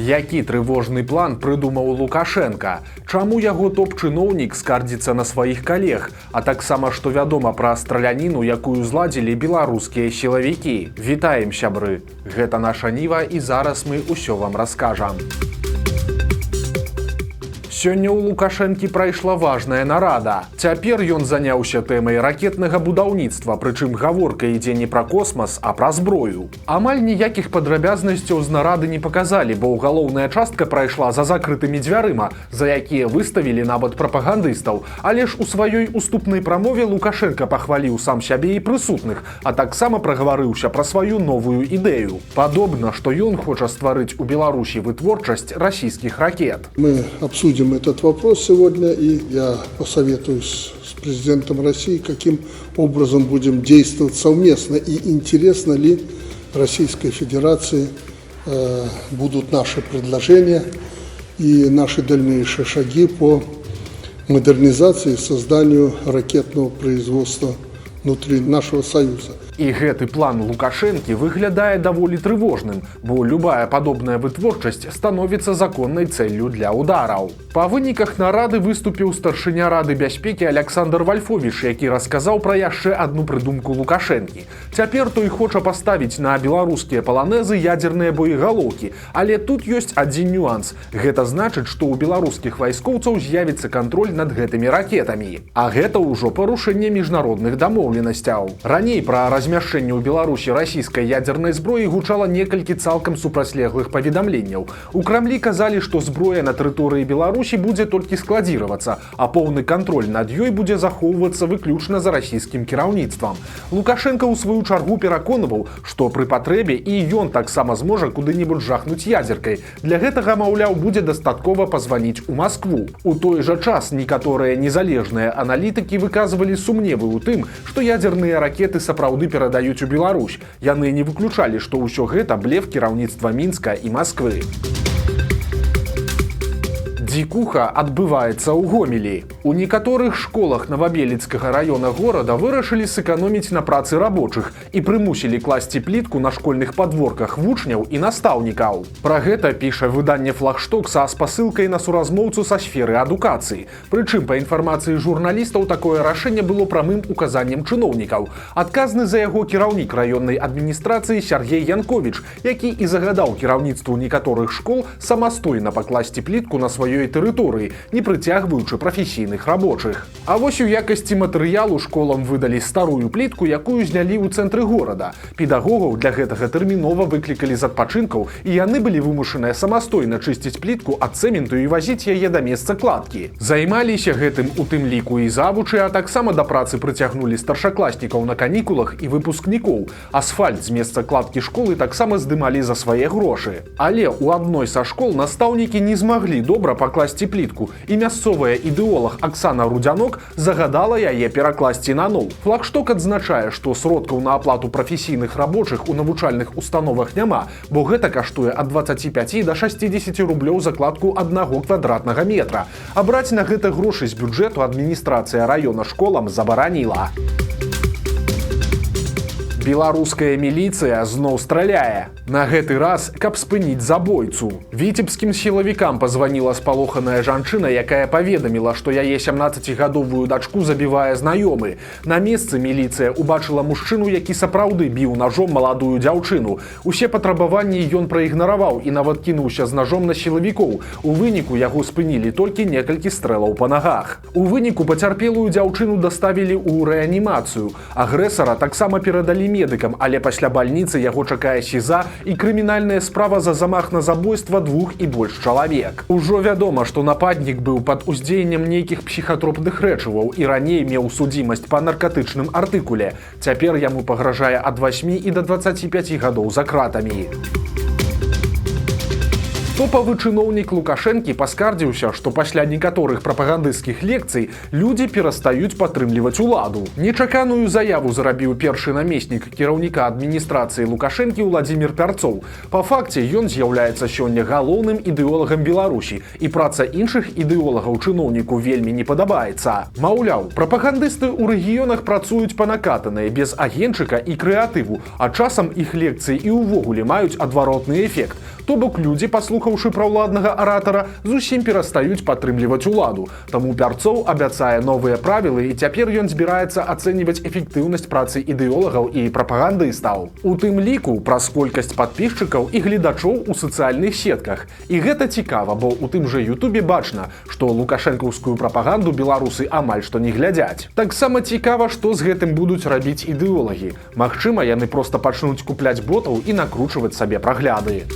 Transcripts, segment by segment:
Які трывожны план прыдумаў Лукашенко? Чаму яго топ-чыноўнік скардзіцца на сваіх калег? А таксама, што вядома пра страляніну, якую зладзілі беларускія сілавікі? Вітаем, сябры! Гэта наша Ніва, і зараз мы ўсё вам раскажам. Сёння ў Лукашэнкі прайшла важная нарада. Цяпер ён заняўся тэмай ракетнага будаўніцтва, прычым гаворка ідзе не пра космас, а пра зброю. Амаль ніякіх падрабязнасцяў з нарады не паказалі, бо галоўная частка прайшла за закрытымі дзвярыма, за якія выставілі нават прапагандыстаў. Але ж у сваёй уступнай прамове Лукашенко пахваліў сам сябе і прысутных, а таксама прагаварыўся пра сваю новую ідэю. Падобна, што ён хоча стварыць у Беларусі вытворчасць расійскіх ракет. Мы обсудим этот вопрос сегодня, и я посоветуюсь с президентом России, каким образом будем действовать совместно и интересно ли Российской Федерации будут наши предложения и наши дальнейшие шаги по модернизации и созданию ракетного производства внутри нашего Союза. І гэты план Лукашэнкі выглядае даволі трывожным, бо любая падобная вытворчасць становіцца законнай цэллю для удараў. Па выніках нарады выступіў старшыня Рады бяспекі Александр Вальфовіч, які расказаў пра яшчэ адну прыдумку Лукашэнкі. Цяпер той хоча паставіць на беларускія паланэзы ядзерныя боегалоўкі, але тут ёсць адзін нюанс. Гэта значыць, што ў беларускіх вайскоўцаў з'явіцца кантроль над гэтымі ракетамі. А гэта ўжо парушэнне міжнародных дамоўленасцяў. Раней пра размяшчэнне ў Беларусі расійскай ядзернай зброі гучала некалькі цалкам супрацьлеглых паведамленняў. У Крамлі казалі, што зброя на тэрыторыі Беларусі будзе толькі складзіравацца, а поўны кантроль над ёй будзе захоўвацца выключна за расійскім кіраўніцтвам. Лукашенко ў сваю чаргу пераконваў, што пры патрэбе і ён таксама зможа куды-небудзь жахнуць ядзеркай. Для гэтага, маўляў, будзе дастаткова пазваніць у Маскву. У той жа час некаторыя незалежныя аналітыкі выказвалі сумневы ў тым, што ядзерныя ракеты сапраўды перадаюць у Беларусь. Яны не выключалі, што ўсё гэта блеф кіраўніцтва Мінска і Масквы. Дзікуха адбываецца ў Гомелі. У некаторых школах Новабелецкага раёна горада вырашылі сэканоміць на працы рабочых і прымусілі класці плітку на школьных падворках вучняў і настаўнікаў. Пра гэта піша выданне «Флагшток» са спасылкай на суразмоўцу са сферы адукацыі. Прычым, па інфармацыі журналістаў, такое рашэнне было прамым указаннем чыноўнікаў. Адказны за яго кіраўнік раённай адміністрацыі Сергей Янковіч, які і загадаў кіраўніцтву некаторых школ самастойна пакласці плітку на сваёй тэрыторыі, не прыцягваючы прафесійных рабочых. А вось у якасці матэрыялу школам выдалі старую плітку, якую знялі ў цэнтры горада. Педагогаў для гэтага тэрмінова выклікалі з адпачынкаў, і яны былі вымушаныя самастойна чысціць плітку ад цэменту і вазіць яе да месца кладкі. Займаліся гэтым у тым ліку і завучы, а таксама да працы прыцягнулі старшакласнікаў на канікулах і выпускнікоў. Асфальт з месца кладкі школы таксама здымалі за свае грошы. Але ў адной са школ настаўнікі не змаглі добра пакласці плітку, і мясцовая ідэолаг Аксана Рудзянок загадала яе перакласці наноў. Флагшток адзначае, што сродкаў на аплату прафесійных рабочых у навучальных установах няма, бо гэта каштуе ад 25 да 60 рублёў за кладку 1 квадратнага метра. А браць на гэта грошы з бюджэту адміністрацыя раёна школам забараніла. Беларуская міліцыя зноў страляе. На гэты раз, каб спыніць забойцу. Віцебскім сілавікам пазваніла спалоханая жанчына, якая паведаміла, што яе 17гадовую дачку забівае знаёмы. На месцы міліцыя убачыла мужчыну, які сапраўды біў нажом маладую дзяўчыну. Усе патрабаванні ён праігнараваў і нават кінуўся з нажом на сілавікоў. У выніку яго спынілі толькі некалькі стрэлаў па нагах. У выніку пацярпелую дзяўчыну даставілі ў рэанімацыю. Агрэсара таксама перадалі медыкам, але пасля бальніцы яго чакае СІЗА і крымінальная справа за замах на забойства 2 і больш чалавек. Ужо вядома, што нападнік быў пад уздзеяннем нейкіх псіхатропных рэчываў і раней меў судзімасць па наркатычным артыкуле. Цяпер яму пагражае ад 8 і да 25 гадоў за кратамі. Топавы чыноўнік Лукашэнкі паскардзіўся, што пасля некаторых прапагандысцкіх лекцый людзі перастаюць падтрымліваць уладу. Нечаканую заяву зрабіў першы намеснік кіраўніка адміністрацыі Лукашэнкі Владзімір Пярцоў. Па факце ён з'яўляецца сёння галоўным ідэолагам Беларусі, і праца іншых ідэолагаў чыноўніку вельмі не падабаецца. Маўляў, прапагандысты ў рэгіёнах працуюць па накатанай, без агенчыка і крэатыву, а часам іх лекцыі і ўвогуле маюць адваротны эфект. То бок людзі, паслухаўшы праўладнага аратара, зусім перастаюць падтрымліваць уладу. Таму Пярцоў абяцае новыя правілы, і цяпер ён збіраецца ацэньваць эфектыўнасць працы ідэолагаў і прапагандыстаў. У тым ліку праз колькасць падпісчыкаў і гледачоў у сацыяльных сетках. І гэта цікава, бо у тым жа Ютубе бачна, што лукашэнкаўскую прапаганду беларусы амаль што не глядзяць. Таксама цікава, што з гэтым будуць рабіць ідэолагі. Магчыма, яны проста пачнуць купляць ботаў і накручваць сабе прагляды.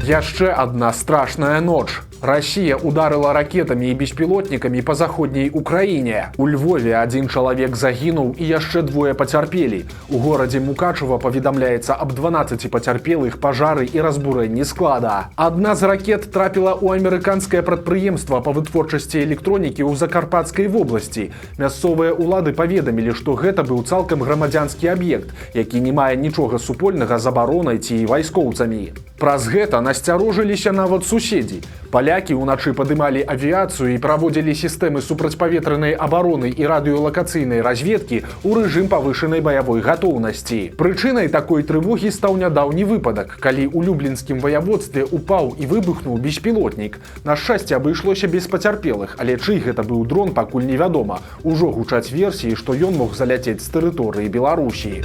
Яшчэ адна страшная ноч. Россия ударила ракетами и беспилотниками по заходней Украине. У Львове один человек загинул и яшчэ двое потерпели. У городе Мукачево поведомляется об 12 потерпелых, пожары и разбурэнні склада. Одна з ракет трапила у амерыканскае прадпрыемства по вытворчасці электронікі ў Закарпатскай вобласці. Мясцовыя улады паведамілі, што гэта быў цалкам грамадзянскі аб'ект, які не мае нічога супольнага з абаронай ці вайскоўцамі. Праз гэта насцярожыліся нават суседзі. Палякі ўначы падымалі авіяцыю і праводзілі сістэмы супрацьпаветранай абароны і радыёлакацыйнай разведкі ў рэжым павышанай баявой гатоўнасці. Прычынай такой трывогі стаў нядаўні выпадак, калі ў Люблінскім ваяводстве упаў і выбухнуў беспілотнік. На шчасце, абышлося без пацярпелых, але чый гэта быў дрон, пакуль невядома. Ужо гучаць версіі, што ён мог заляцець з тэрыторыі Беларусі.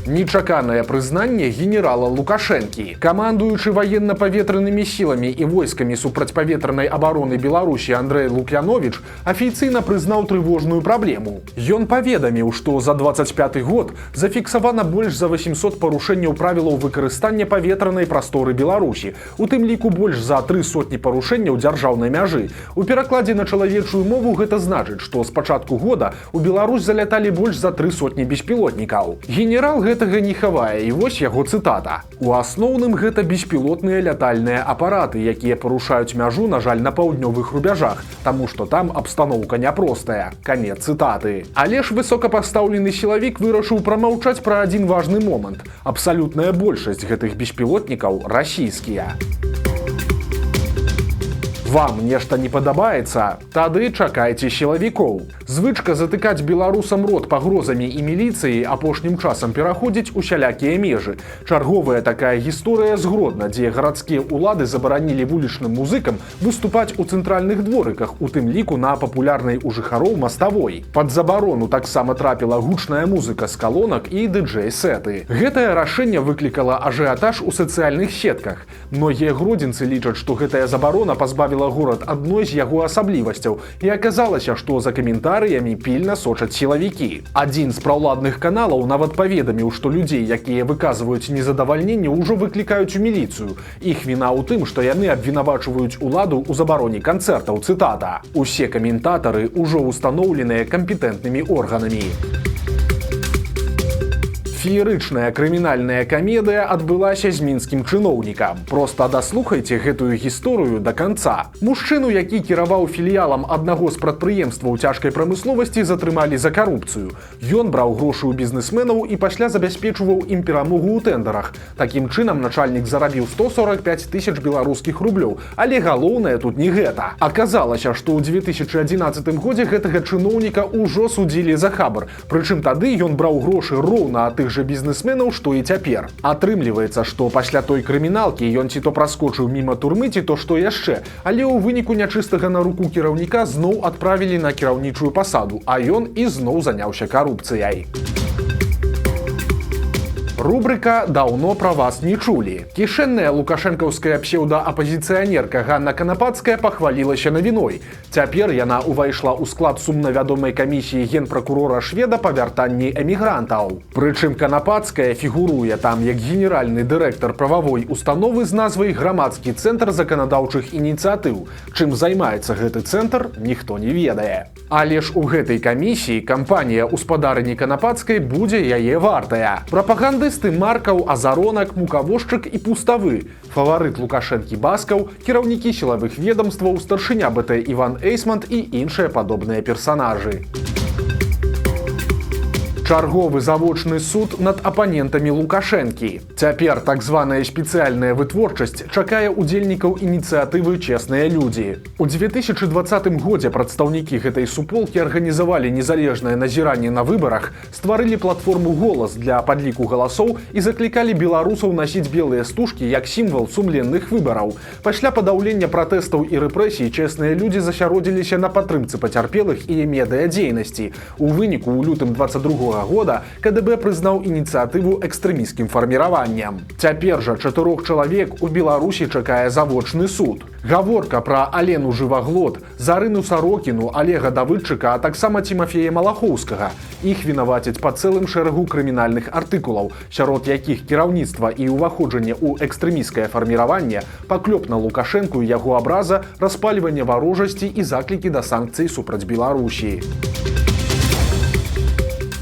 Нечаканае прызнанне генерала Лукашэнкі. Камандуючы военно-паветранымі сіламі і войскамі супрацьпаветранай абароны Беларусі Андрэй Лук'яновіч афіцыйна прызнаў трывожную праблему. Ён паведаміў, што за 25 год зафіксавана больш за 800 парушэнняў правілаў выкарыстання паветранай прасторы Беларусі, у тым ліку больш за 300 парушэнняў дзяржаўнай мяжы. У перакладзе на чалавечую мову гэта значыць, што з пачатку года у Беларусь заляталі больш за 300 беспілотнікаў. Генерал гэтага не хавае, і вось яго цытата. У асноўным гэта беспілотныя лятальныя апараты, якія парушаюць мяжу, на жаль, на паўднёвых рубяжах, таму што там абстаноўка няпростая. Канец цытаты. Але ж высокапастаўлены сілавік вырашыў прамаўчаць пра адзін важны момант. Абсалютная большасць гэтых беспілотнікаў расійскія. Вам нешта не падабаецца? Тады чакайце сілавікоў. Звычка затыкаць беларусам рот пагрозамі і міліцыяй апошнім часам пераходзіць усялякія межы. Чарговая такая гісторыя з Гродна, дзе гарадскія ўлады забаранілі вулічным музыкам выступаць у цэнтральных дворыках, у тым ліку на папулярнай у жыхароў маставой. Пад забарону таксама трапіла гучная музыка з калонак і дыджэй-сеты. Гэтае рашэнне выклікала ажыятаж у сацыяльных сетках. Многія гродзенцы лічаць, што гэтая забарона пазбавіла горад адной з яго асаблівасцяў, і аказалася, што за каментарыямі пільна сочаць сілавікі. Адзін з праўладных каналаў нават паведаміў, што людзей, якія выказваюць незадавальненне, ўжо выклікаюць у міліцыю. Іх віна ў тым, што яны абвінавачваюць уладу ў забароне канцэртаў. Цытата. Усе каментатары ўжо ўстаноўленыя кампетэнтнымі органамі. Феерычная крымінальная камедыя адбылася з мінскім чыноўнікам. Проста даслухайце гэтую гісторыю да канца. Мужчыну, які кіраваў філіялам аднаго з прадпрыемстваў цяжкай прамысловасці, затрымалі за карупцыю. Ён браў грошы ў бізнесменаў і пасля забяспечваў ім перамогу ў тэндарах. Такім чынам начальнік зарабіў 145 тысяч беларускіх рублёў. Але галоўнае тут не гэта. Аказалася, што ў 2011 годзе гэтага чыноўніка ўжо судзілі за хабар. Прычым тады ён браў грошы роўна ад тых жа бізнесменаў, што і цяпер. Атрымліваецца, што пасля той крыміналкі ён ці то праскочыў міма турмы, ці то што яшчэ, але ў выніку нячыстага на руку кіраўніка зноў адправілі на кіраўнічую пасаду, а ён ізноў заняўся карупцыяй. Рубрика «Даўно пра вас не чулі». Кішэнная лукашэнкаўская псеўдаапазіцыянерка Ганна Канапацкая пахвалілася навіной. Цяпер яна ўвайшла ў склад сумна вядомай камісіі генпракурора Шведа па вяртанні эмігрантаў. Прычым Канапацкая фігуруе там як генеральны дырэктар прававой установы з назвай «Грамадскі цэнтр заканадаўчых ініцыятыў». Чым займаецца гэты цэнтр, ніхто не ведае. Але ж у гэтай камісіі кампанія ўспадарыні Канапацкай будзе яе вартая. Прапагандысты Маркаў, Азаронак, Мукавошчык і Пуставы, фаварыт Лукашэнкі Баскаў, кіраўнікі сілавых ведомстваў, старшыня БТ Іван Эйсмант і іншыя падобныя персанажы. Чарговы завочны суд над апанентамі Лукашэнкі. Цяпер так званая спецыяльная вытворчасць чакае удзельнікаў ініцыятывы «Честныя людзі». У 2020 годзе прадстаўнікі гэтай суполкі арганізавалі незалежнае назіранне на выбарах, стварылі платформу «Голас» для падліку галасоў і заклікалі беларусаў насіць белыя стужкі як сімвал сумленных выбараў. Пасля падаўлення пратэстаў і рэпрэсій «Честныя людзі» засяродзіліся на падтрымцы пацярпелых і медыядзейнасці. У выніку ў лютым 22 года КДБ прызнаў ініцыятыву экстрэміскім фарміраваннем. Цяпер жа 4 чалавек у Беларусі чакае завочны суд. Гаворка пра Алену Жываглот, Зарыну Сарокіну, Олега Давыдчыка, а таксама Тимофея Малахоўскага. Іх вінавацяць па цэлым шэрагу крымінальных артыкулаў, сярод якіх кіраўніцтва і ўваходжанне ў экстрэміскае фарміраванне, паклёп на Лукашэнку і яго абраза, распальванне варожасці і заклікі да санкцый супраць Беларусі.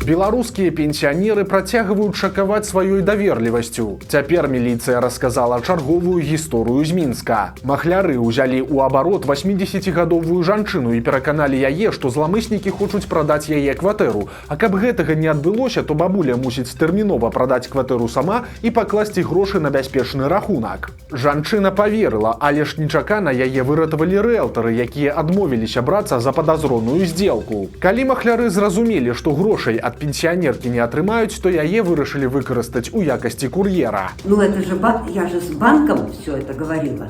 Беларускія пенсіянеры працягваюць шакаваць сваёй даверлівасцю. Цяпер міліцыя расказала чарговую гісторыю з Мінска. Махляры ўзялі ў абарот 80гадовую жанчыну і пераканалі яе, што зламыснікі хочуць прадаць яе кватэру. А каб гэтага не адбылося, то бабуля мусіць тэрмінова прадаць кватэру сама і пакласці грошы на бяспечны рахунак. Жанчына паверыла, але ж нечакана яе выратавалі рыэлтары, якія адмовіліся брацца за падазроную здзелку. Калі махляры зразумелі, што грошай ад пенсионерки не атрымаюць, то яе вырашылі выкарыстаць у якасці кур'ера. Ну это же я же с банком все это говорила.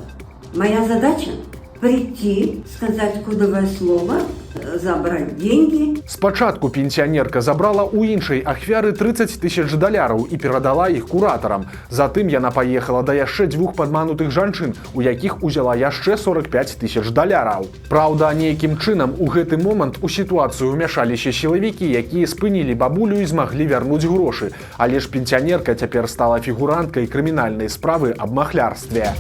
Моя задача прийти, сказать кодовое слово, забрать деньги. Спачатку пенсіянерка забрала ў іншай ахвяры 30 000 даляраў і перадала іх куратарам. Затым яна паехала да яшчэ 2 падманутых жанчын, у якіх узяла яшчэ 45 000 даляраў. Праўда, нейкім чынам у гэты момант у сітуацыю ўмяшаліся сілавікі, якія спынілі бабулю і змаглі вярнуць грошы. Але ж пенсіянерка цяпер стала фігуранткай крымінальнай справы аб махлярстве.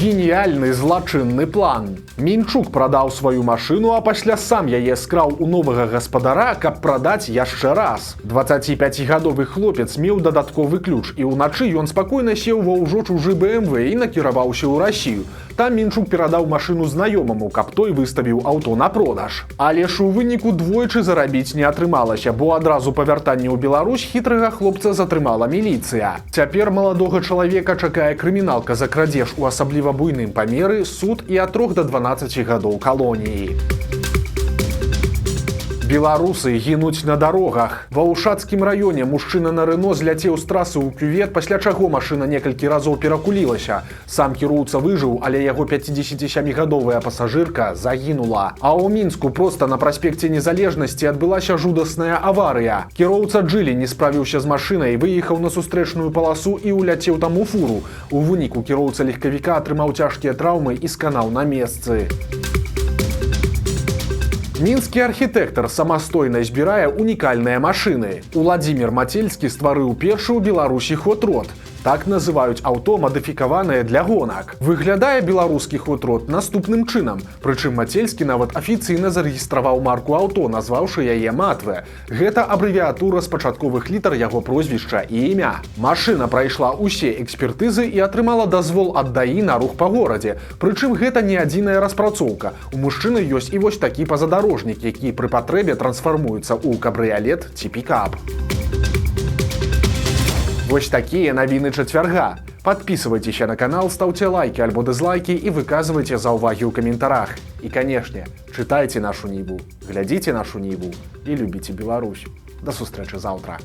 Геніяльны злачынны план. Мінчук прадаў сваю машыну, а пасля сам яе скраў у новага гаспадара, каб прадаць яшчэ раз. 25гадовы хлопец меў дадатковы ключ, і ўначы ён спакойна сеў ва ўжо чужы БМВ і накіраваўся ў Расію. Там Мінчук перадаў машыну знаёмаму, каб той выставіў аўто на продаж. Але ж у выніку двойчы зарабіць не атрымалася, бо адразу па вяртанні ў Беларусь хітрага хлопца затрымала міліцыя. Цяпер маладога чалавека чакае крыміналка за крадзеж у асабліва буйным памеры, суд і ад 3 до 12 гадоў калоніі. Беларусы гінуць на дарогах. Ва Ўшацкім раёне мужчына на Рено зляцеў з трасы ў кювет, пасля чаго машына некалькі разоў перакулілася. Сам кіроўца выжыў, але яго 57гадовая пасажырка загінула. А ў Мінску проста на праспекце Незалежнасці адбылася жудасная аварыя. Кіроўца Джылі не справіўся з машынай, выехаў на сустрэчную паласу і ўляцеў там у фуру. У выніку кіроўца легкавіка атрымаў цяжкія траўмы і сканаў на месцы. Мінскі архітэктар самастойна збірае унікальныя машыны. Уладзімір Мацельскі стварыў першы ў Беларусі хот-род. Так называюць аўто, мадыфікаванае для гонак. Выглядае беларускі хот-род наступным чынам. Прычым Мацельскі нават афіцыйна зарэгістраваў марку аўто, назваўшы яе «Матве». Гэта абрэвіатура з пачатковых літар яго прозвішча і імя. Машына прайшла ўсе экспертызы і атрымала дазвол ад ДАІ на рух па горадзе. Прычым гэта не адзіная распрацоўка. У мужчыны ёсць і вось такі пазадарожнік, які пры патрэбе трансфармуецца ў кабрыялет ці пікап. Вось такія навіны чацвярга. Подписывайтеся на канал, ставьте лайки альбо дизлайки и выказывайте заўвагі ў каментарах. И, конечно, читайте нашу Ніву, глядите нашу Ніву и любите Беларусь. До сустрэчы заўтра.